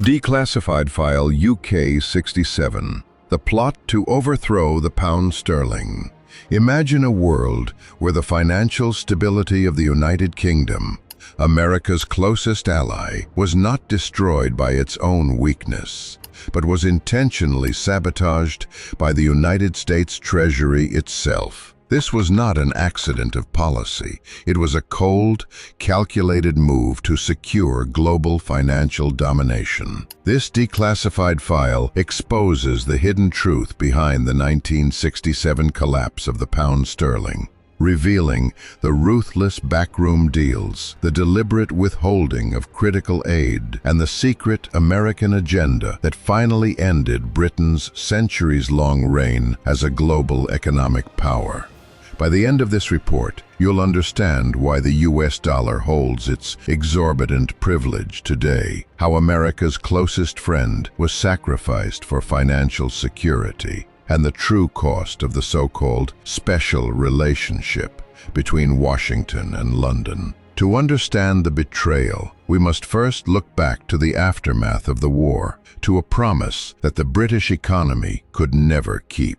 Declassified File UK 67. The plot to overthrow the pound sterling. Imagine a world where the financial stability of the United Kingdom, America's closest ally, was not destroyed by its own weakness, but was intentionally sabotaged by the United States Treasury itself. This was not an accident of policy. It was a cold, calculated move to secure global financial domination. This declassified file exposes the hidden truth behind the 1967 collapse of the pound sterling, revealing the ruthless backroom deals, the deliberate withholding of critical aid, and the secret American agenda that finally ended Britain's centuries-long reign as a global economic power. By the end of this report, you'll understand why the US dollar holds its exorbitant privilege today, how America's closest friend was sacrificed for financial security, and the true cost of the so-called special relationship between Washington and London. To understand the betrayal, we must first look back to the aftermath of the war, to a promise that the British economy could never keep.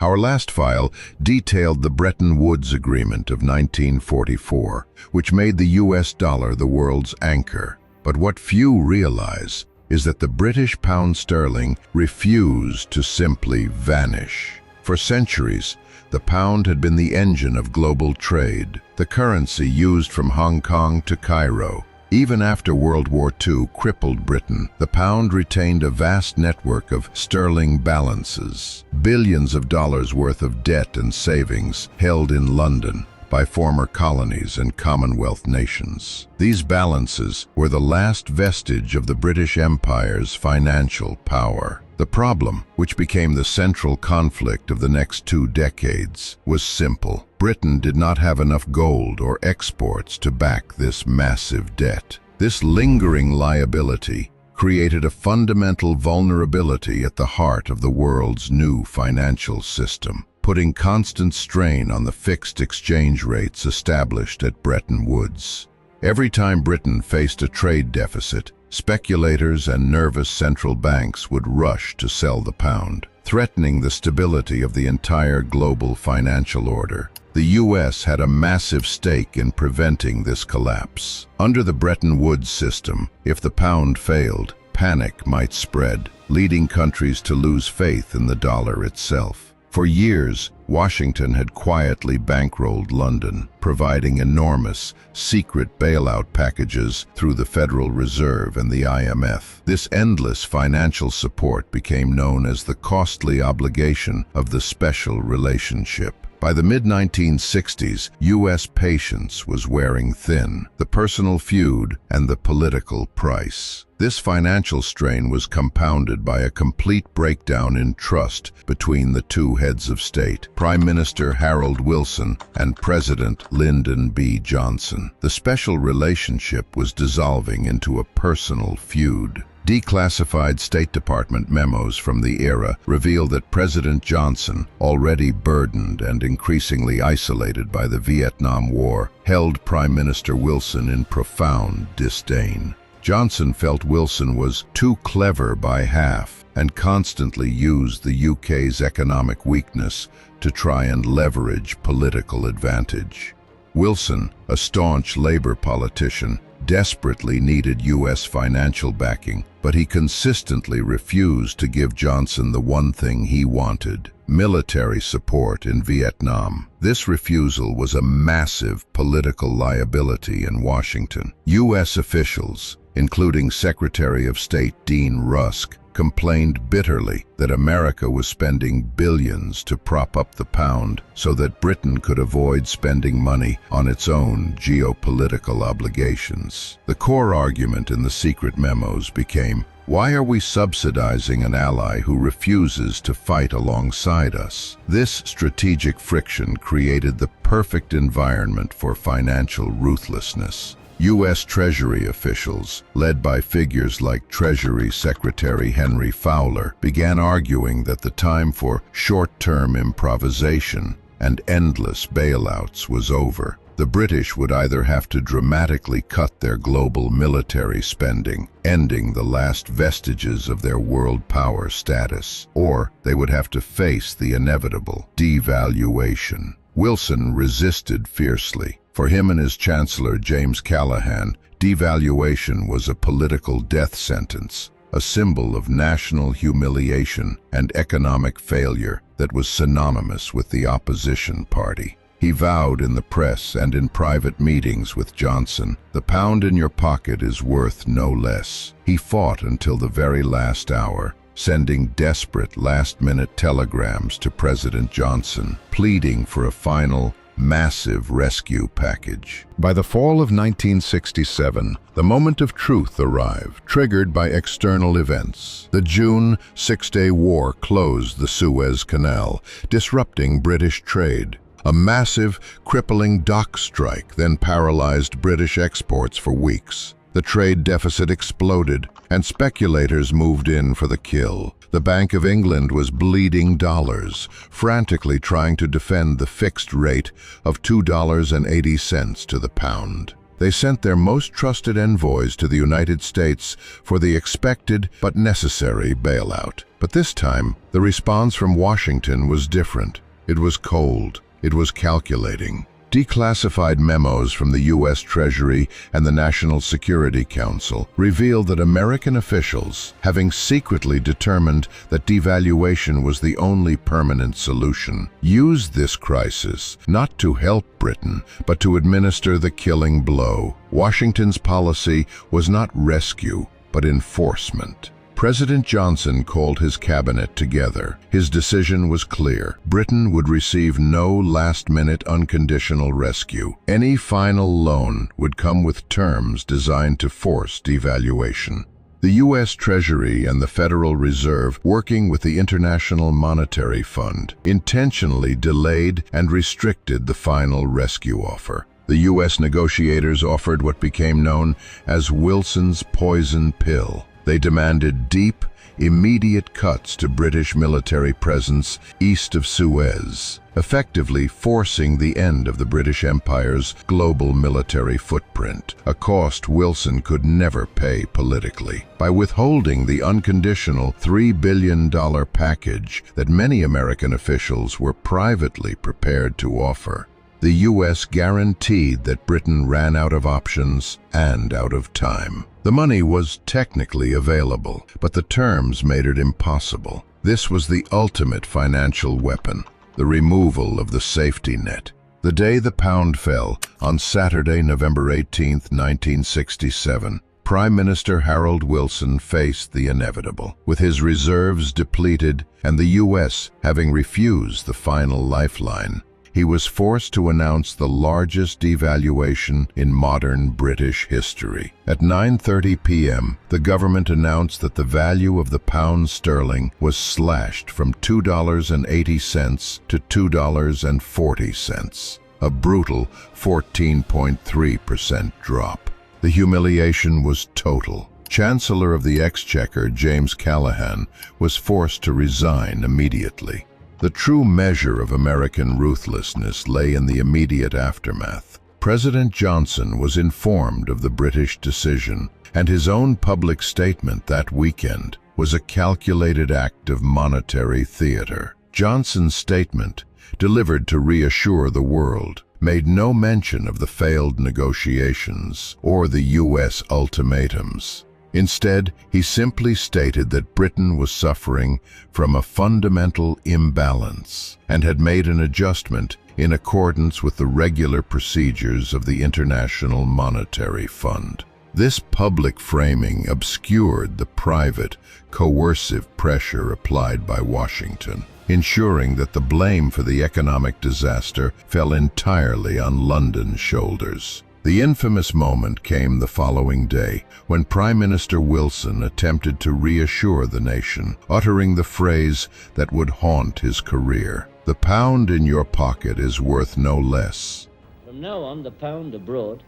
Our last file detailed the Bretton Woods Agreement of 1944, which made the US dollar the world's anchor. But what few realize is that the British pound sterling refused to simply vanish. For centuries, the pound had been the engine of global trade, the currency used from Hong Kong to Cairo. Even after World War II crippled Britain, the pound retained a vast network of sterling balances, billions of dollars worth of debt and savings held in London by former colonies and Commonwealth nations. These balances were the last vestige of the British Empire's financial power. The problem, which became the central conflict of the next 2 decades, was simple. Britain did not have enough gold or exports to back this massive debt. This lingering liability created a fundamental vulnerability at the heart of the world's new financial system, putting constant strain on the fixed exchange rates established at Bretton Woods. Every time Britain faced a trade deficit, speculators and nervous central banks would rush to sell the pound, threatening the stability of the entire global financial order. The US had a massive stake in preventing this collapse. Under the Bretton Woods system, if the pound failed, panic might spread, leading countries to lose faith in the dollar itself. For years, Washington had quietly bankrolled London, providing enormous, secret bailout packages through the Federal Reserve and the IMF. This endless financial support became known as the costly obligation of the special relationship. By the mid-1960s, US patience was wearing thin, the personal feud and the political price. This financial strain was compounded by a complete breakdown in trust between the two heads of state, Prime Minister Harold Wilson and President Lyndon B. Johnson. The special relationship was dissolving into a personal feud. Declassified State Department memos from the era reveal that President Johnson, already burdened and increasingly isolated by the Vietnam War, held Prime Minister Wilson in profound disdain. Johnson felt Wilson was too clever by half and constantly used the UK's economic weakness to try and leverage political advantage. Wilson, a staunch Labour politician, desperately needed US financial backing, but he consistently refused to give Johnson the one thing he wanted: military support in Vietnam. This refusal was a massive political liability in Washington. US officials, including Secretary of State Dean Rusk, complained bitterly that America was spending billions to prop up the pound so that Britain could avoid spending money on its own geopolitical obligations. The core argument in the secret memos became, why are we subsidizing an ally who refuses to fight alongside us? This strategic friction created the perfect environment for financial ruthlessness. US Treasury officials, led by figures like Treasury Secretary Henry Fowler, began arguing that the time for short-term improvisation and endless bailouts was over. The British would either have to dramatically cut their global military spending, ending the last vestiges of their world power status, or they would have to face the inevitable devaluation. Wilson resisted fiercely. For him and his chancellor, James Callaghan, devaluation was a political death sentence, a symbol of national humiliation and economic failure that was synonymous with the opposition party. He vowed in the press and in private meetings with Johnson, "The pound in your pocket is worth no less." He fought until the very last hour, sending desperate last-minute telegrams to President Johnson, pleading for a final, massive rescue package. By the fall of 1967, the moment of truth arrived, triggered by external events. The June Six-Day War closed the Suez Canal, disrupting British trade. A massive, crippling dock strike then paralyzed British exports for weeks. The trade deficit exploded, and speculators moved in for the kill. The Bank of England was bleeding dollars, frantically trying to defend the fixed rate of $2.80 to the pound. They sent their most trusted envoys to the United States for the expected but necessary bailout. But this time, the response from Washington was different. It was cold. It was calculating. Declassified memos from the US Treasury and the National Security Council revealed that American officials, having secretly determined that devaluation was the only permanent solution, used this crisis not to help Britain, but to administer the killing blow. Washington's policy was not rescue, but enforcement. President Johnson called his cabinet together. His decision was clear. Britain would receive no last-minute unconditional rescue. Any final loan would come with terms designed to force devaluation. The US Treasury and the Federal Reserve, working with the International Monetary Fund, intentionally delayed and restricted the final rescue offer. The US negotiators offered what became known as Wilson's poison pill. They demanded deep, immediate cuts to British military presence east of Suez, effectively forcing the end of the British Empire's global military footprint, a cost Wilson could never pay politically. By withholding the unconditional $3 billion package that many American officials were privately prepared to offer, the U.S. guaranteed that Britain ran out of options and out of time. The money was technically available, but the terms made it impossible. This was the ultimate financial weapon, the removal of the safety net. The day the pound fell, on Saturday, November 18, 1967, Prime Minister Harold Wilson faced the inevitable. With his reserves depleted and the U.S. having refused the final lifeline, he was forced to announce the largest devaluation in modern British history. At 9:30 p.m., the government announced that the value of the pound sterling was slashed from $2.80 to $2.40, a brutal 14.3% drop. The humiliation was total. Chancellor of the Exchequer, James Callaghan, was forced to resign immediately. The true measure of American ruthlessness lay in the immediate aftermath. President Johnson was informed of the British decision, and his own public statement that weekend was a calculated act of monetary theater. Johnson's statement, delivered to reassure the world, made no mention of the failed negotiations or the U.S. ultimatums. Instead, he simply stated that Britain was suffering from a fundamental imbalance and had made an adjustment in accordance with the regular procedures of the International Monetary Fund. This public framing obscured the private, coercive pressure applied by Washington, ensuring that the blame for the economic disaster fell entirely on London's shoulders. The infamous moment came the following day, when Prime Minister Wilson attempted to reassure the nation, uttering the phrase that would haunt his career: "The pound in your pocket is worth no less." From now on, the pound abroad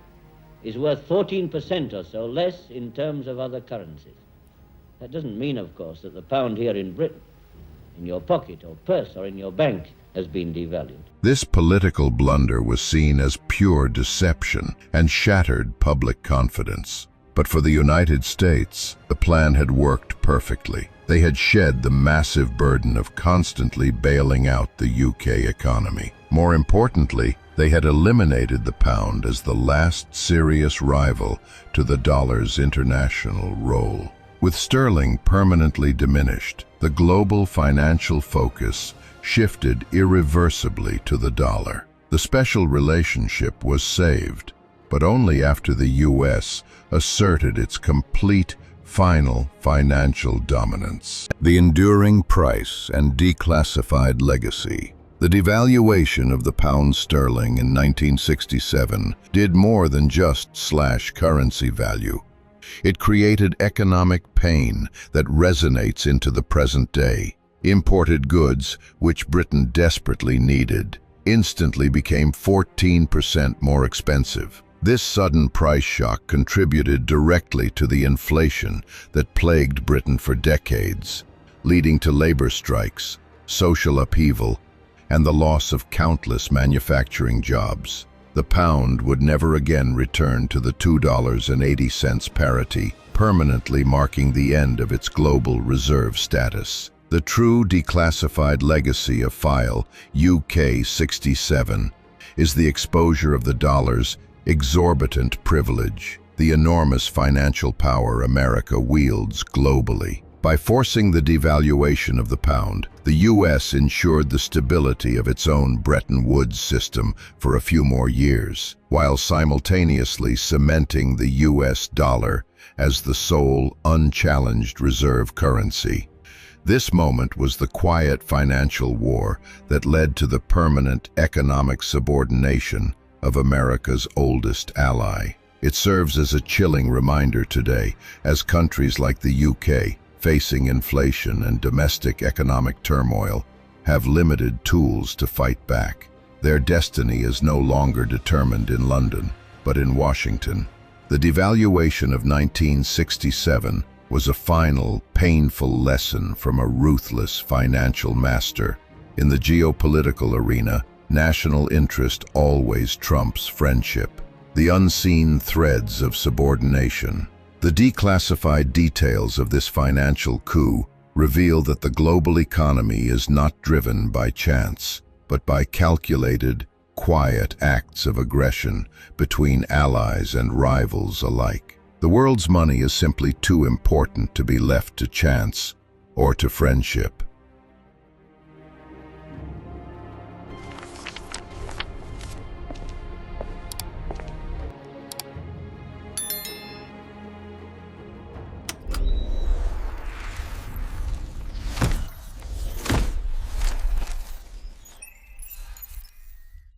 is worth 14% or so less in terms of other currencies. That doesn't mean, of course, that the pound here in Britain, in your pocket or purse or in your bank, has been devalued. This political blunder was seen as pure deception and shattered public confidence. But for the United States, the plan had worked perfectly. They had shed the massive burden of constantly bailing out the UK economy. More importantly, they had eliminated the pound as the last serious rival to the dollar's international role. With sterling permanently diminished, the global financial focus shifted irreversibly to the dollar. The special relationship was saved, but only after the US asserted its complete, final financial dominance. The enduring price and declassified legacy. The devaluation of the pound sterling in 1967 did more than just slash currency value. It created economic pain that resonates into the present day. Imported goods, which Britain desperately needed, instantly became 14% more expensive. This sudden price shock contributed directly to the inflation that plagued Britain for decades, leading to labor strikes, social upheaval, and the loss of countless manufacturing jobs. The pound would never again return to the $2.80 parity, permanently marking the end of its global reserve status. The true declassified legacy of File UK 67 is the exposure of the dollar's exorbitant privilege, the enormous financial power America wields globally. By forcing the devaluation of the pound, the US ensured the stability of its own Bretton Woods system for a few more years, while simultaneously cementing the US dollar as the sole, unchallenged reserve currency. This moment was the quiet financial war that led to the permanent economic subordination of America's oldest ally. It serves as a chilling reminder today, as countries like the UK, facing inflation and domestic economic turmoil, have limited tools to fight back. Their destiny is no longer determined in London, but in Washington. The devaluation of 1967 was a final, painful lesson from a ruthless financial master. In the geopolitical arena, national interest always trumps friendship. The unseen threads of subordination. The declassified details of this financial coup reveal that the global economy is not driven by chance, but by calculated, quiet acts of aggression between allies and rivals alike. The world's money is simply too important to be left to chance or to friendship.